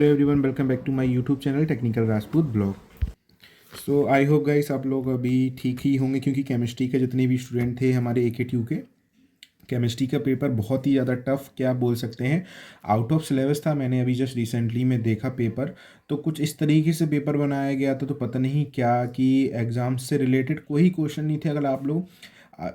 Hello everyone, welcome back to my YouTube channel technical Rajput blog. So I hope guys आप लोग अभी ठीक ही होंगे, क्योंकि केमिस्ट्री के जितने भी स्टूडेंट थे हमारे AKTU के, केमिस्ट्री का पेपर बहुत ही ज़्यादा टफ क्या बोल सकते हैं, आउट ऑफ सिलेबस था। मैंने अभी जस्ट रिसेंटली में देखा पेपर, तो कुछ इस तरीके से पेपर बनाया गया था, तो पता नहीं क्या कि एग्ज़ाम से रिलेटेड कोई क्वेश्चन नहीं थे। अगर आप लोग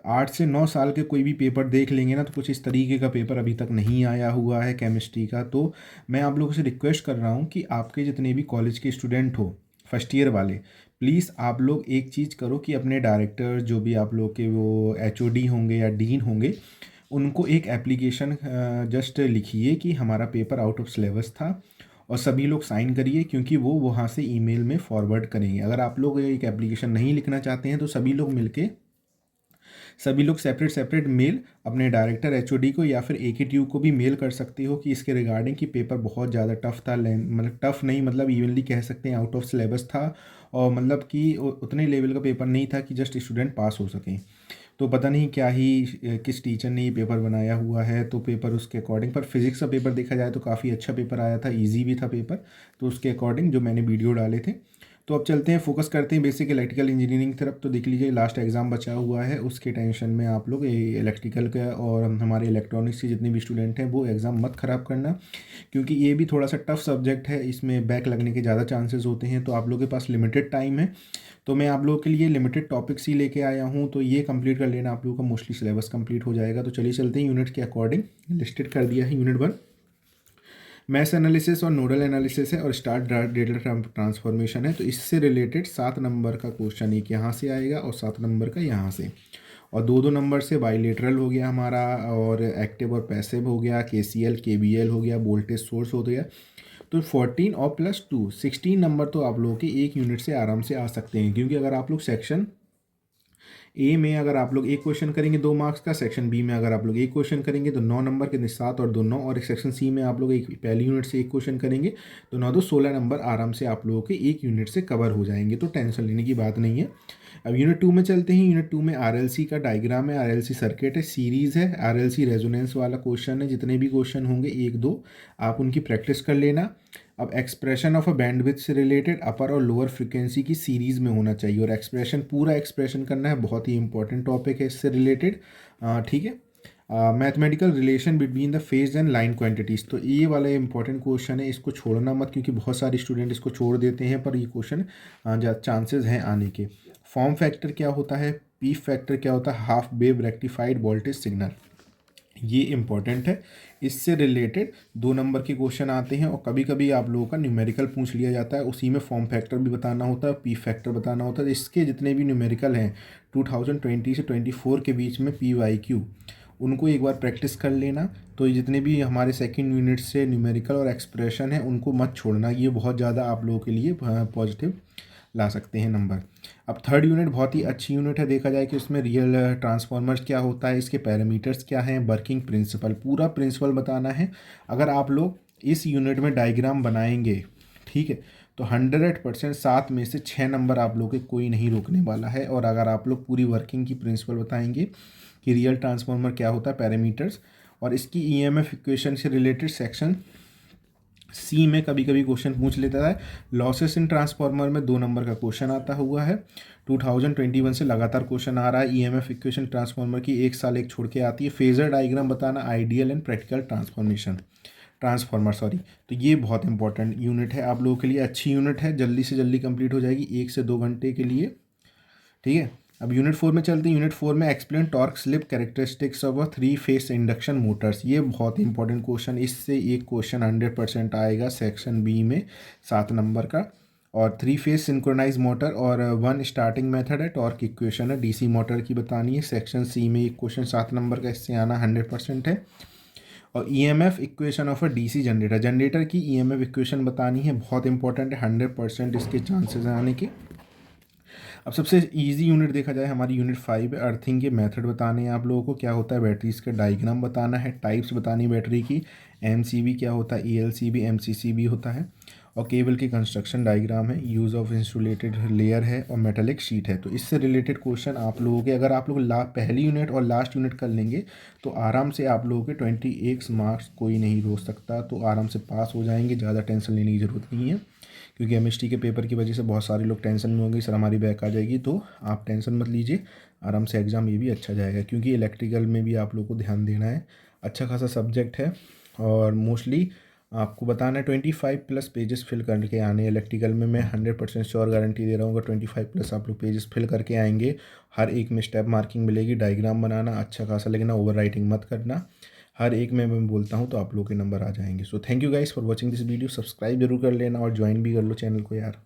8 से 9 साल के कोई भी पेपर देख लेंगे ना, तो कुछ इस तरीके का पेपर अभी तक नहीं आया हुआ है केमिस्ट्री का। तो मैं आप लोगों से रिक्वेस्ट कर रहा हूँ कि आपके जितने भी कॉलेज के स्टूडेंट हो, फर्स्ट ईयर वाले, प्लीज़ आप लोग एक चीज़ करो कि अपने डायरेक्टर जो भी आप लोग के वो HOD होंगे या डीन होंगे, उनको एक एप्लीकेशन जस्ट लिखिए कि हमारा पेपर आउट ऑफ सिलेबस था, और सभी लोग साइन करिए, क्योंकि वो वहाँ से ईमेल में फॉरवर्ड करेंगे। अगर आप लोग एक एप्लीकेशन नहीं लिखना चाहते हैं, तो सभी लोग सेपरेट सेपरेट मेल अपने डायरेक्टर HOD को या फिर AKTU को भी मेल कर सकते हो कि इसके रिगार्डिंग कि पेपर बहुत ज़्यादा टफ था, मतलब टफ नहीं, मतलब इवनली कह सकते हैं आउट ऑफ सिलेबस था, और मतलब कि उतने लेवल का पेपर नहीं था कि जस्ट स्टूडेंट पास हो सकें। तो पता नहीं क्या ही किस टीचर ने ये पेपर बनाया हुआ है, तो पेपर उसके अकॉर्डिंग, पर फिज़िक्स का पेपर देखा जाए तो काफ़ी अच्छा पेपर आया था, इजी भी था पेपर, तो उसके अकॉर्डिंग जो मैंने वीडियो डाले थे। तो अब चलते हैं, फोकस करते हैं बेसिक इलेक्ट्रिकल इंजीनियरिंग की तरफ। तो देख लीजिए, लास्ट एग्ज़ाम बचा हुआ है, उसके टेंशन में आप लोग ये इलेक्ट्रिकल का और हमारे इलेक्ट्रॉनिक्स के जितने भी स्टूडेंट हैं वो एग्ज़ाम मत ख़राब करना, क्योंकि ये भी थोड़ा सा टफ सब्जेक्ट है, इसमें बैक लगने के ज़्यादा चांसेस होते हैं। तो आप लोगों के पास लिमिटेड टाइम है, तो मैं आप लोगों के लिए लिमिटेड टॉपिक्स ही लेके आया हूँ, तो ये कंप्लीट कर लेना, आप लोगों का मोस्टली सिलेबस कंप्लीट हो जाएगा। तो चलिए चलते हैं, यूनिट के अकॉर्डिंग लिस्टेड कर दिया है। यूनिट 1 मैथ्स एनालिसिस और नोडल एनालिसिस है, और स्टार डेटा ट्रांसफॉर्मेशन है। तो इससे रिलेटेड 7 नंबर का क्वेश्चन एक यहाँ से आएगा और 7 नंबर का यहाँ से, और दो दो नंबर से बाईलेटरल हो गया हमारा, और एक्टिव और पैसिव हो गया, KCL KVL हो गया, वोल्टेज सोर्स हो गया। तो 14 और +2 16 नंबर तो आप लोगों के एक यूनिट से आराम से आ सकते हैं, क्योंकि अगर आप लोग सेक्शन ए में अगर आप लोग एक क्वेश्चन करेंगे 2 मार्क्स का, सेक्शन बी में अगर आप लोग एक क्वेश्चन करेंगे तो 9 नंबर के, 7 और 2 9, और सेक्शन सी में आप लोग एक पहली यूनिट से एक क्वेश्चन करेंगे तो 9 2 16 नंबर आराम से आप लोगों के एक यूनिट से कवर हो जाएंगे, तो टेंशन लेने की बात नहीं है। अब यूनिट 2 में चलते हैं। यूनिट 2 में RLC का डायग्राम है, RLC सर्किट है, सीरीज़ है, RLC रेजोनेंस वाला क्वेश्चन है। जितने भी क्वेश्चन होंगे एक दो आप उनकी प्रैक्टिस कर लेना। अब एक्सप्रेशन ऑफ अ बैंडविड्थ से रिलेटेड अपर और लोअर फ्रिक्वेंसी की सीरीज़ में होना चाहिए, और एक्सप्रेशन पूरा एक्सप्रेशन करना है, बहुत ही इंपॉर्टेंट टॉपिक है इससे रिलेटेड। ठीक है। Mathematical relation between the phase and line quantities, तो ये वाला इंपॉर्टेंट क्वेश्चन है, इसको छोड़ना मत, क्योंकि बहुत सारे स्टूडेंट इसको छोड़ देते हैं, पर ये क्वेश्चन चांसेस हैं आने के। फॉर्म फैक्टर क्या होता है, पीक फैक्टर क्या होता है, half wave rectified voltage signal, ये इम्पॉर्टेंट है। इससे रिलेटेड 2 नंबर के क्वेश्चन आते हैं, और कभी कभी आप लोगों का न्यूमेरिकल पूछ लिया जाता है, उसी में फॉर्म फैक्टर भी बताना होता है, पी फैक्टर बताना होता है। इसके जितने भी न्यूमेरिकल हैं 2020 से 24 के बीच में PYQ, उनको एक बार प्रैक्टिस कर लेना। तो ये जितने भी हमारे सेकंड यूनिट से न्यूमेरिकल और एक्सप्रेशन है उनको मत छोड़ना, ये बहुत ज़्यादा आप लोगों के लिए पॉजिटिव ला सकते हैं नंबर। अब थर्ड यूनिट बहुत ही अच्छी यूनिट है, देखा जाए कि उसमें रियल ट्रांसफॉर्मर्स क्या होता है, इसके पैरामीटर्स क्या हैं, वर्किंग प्रिंसिपल, पूरा प्रिंसिपल बताना है। अगर आप लोग इस यूनिट में डायग्राम बनाएंगे, ठीक है, तो 100% 7 में से 6 नंबर आप लोग के कोई नहीं रोकने वाला है। और अगर आप लोग पूरी वर्किंग की प्रिंसिपल बताएंगे कि रियल ट्रांसफॉर्मर क्या होता है, पैरामीटर्स, और इसकी EMF इक्वेशन से रिलेटेड सेक्शन सी में कभी कभी क्वेश्चन पूछ लेता है। लॉसेस इन ट्रांसफार्मर में 2 नंबर का क्वेश्चन आता हुआ है, 2021 से लगातार क्वेश्चन आ रहा है। EMF इक्वेशन ट्रांसफार्मर की एक साल एक छोड़ के आती है। फेजर डायग्राम बताना, ideal and practical transformer sorry. तो ये बहुत इंपॉर्टेंट यूनिट है आप लोगों के लिए, अच्छी यूनिट है, जल्दी से जल्दी कंप्लीट हो जाएगी 1 से 2 घंटे के लिए। ठीक है। अब यूनिट 4 में चलते हैं। यूनिट 4 में explain torque slip characteristics of a 3 phase induction Motors, ये बहुत इंपॉर्टेंट क्वेश्चन, इससे एक क्वेश्चन 100% आएगा सेक्शन बी में 7 नंबर का। और 3 फेस सिंक्रोनाइज मोटर और 1 स्टार्टिंग मेथड है, टॉर्क इक्वेशन है, DC मोटर की बतानी है, सेक्शन सी में एक क्वेश्चन 7 नंबर का, इससे आना 100% है। और EMF equation of a DC generator, generator की EMF इक्वेशन बतानी है, बहुत इंपॉर्टेंट है, 100% इसके चांसेस हैं आने के। अब सबसे इजी यूनिट देखा जाए हमारी यूनिट 5 है, अर्थिंग के मेथड बताने हैं आप लोगों को, क्या होता है बैटरीज का डायग्राम बताना है, टाइप्स बतानी है बैटरी की, एमसीबी क्या होता है, ईएलसीबी, एमसीसीबी होता है। और केबल की कंस्ट्रक्शन डायग्राम है, यूज़ ऑफ इंसुलेटेड लेयर है और मेटेलिक शीट है। तो इससे रिलेटेड क्वेश्चन आप लोगों के, अगर आप लोग पहली यूनिट और लास्ट यूनिट कर लेंगे तो आराम से आप लोगों के 21 मार्क्स कोई नहीं रोक सकता, तो आराम से पास हो जाएंगे, ज़्यादा टेंशन लेने की ज़रूरत नहीं है। क्योंकि एमएसटी के पेपर की वजह से बहुत सारे लोग टेंशन में होंगे, सर हमारी बैक आ जाएगी, तो आप टेंशन मत लीजिए, आराम से एग्ज़ाम ये भी अच्छा जाएगा। क्योंकि इलेक्ट्रिकल में भी आप लोग को ध्यान देना है, अच्छा खासा सब्जेक्ट है। और मोस्टली आपको बताना है 25+ पेजेस फिल करके आने। इलेक्ट्रिकल में मैं 100% श्योर गारंटी दे रहा हूँ, अगर 25+ आप लोग पेजेस फिल करके आएंगे, हर एक में स्टेप मार्किंग मिलेगी, डायग्राम बनाना अच्छा खासा लिखना, ओवर राइटिंग मत करना, हर एक में मैं बोलता हूँ, तो आप लोग के नंबर आ जाएंगे। So thank you guys for watching this video. Subscribe जरूर कर लेना और ज्वाइन भी कर लो चैनल को यार।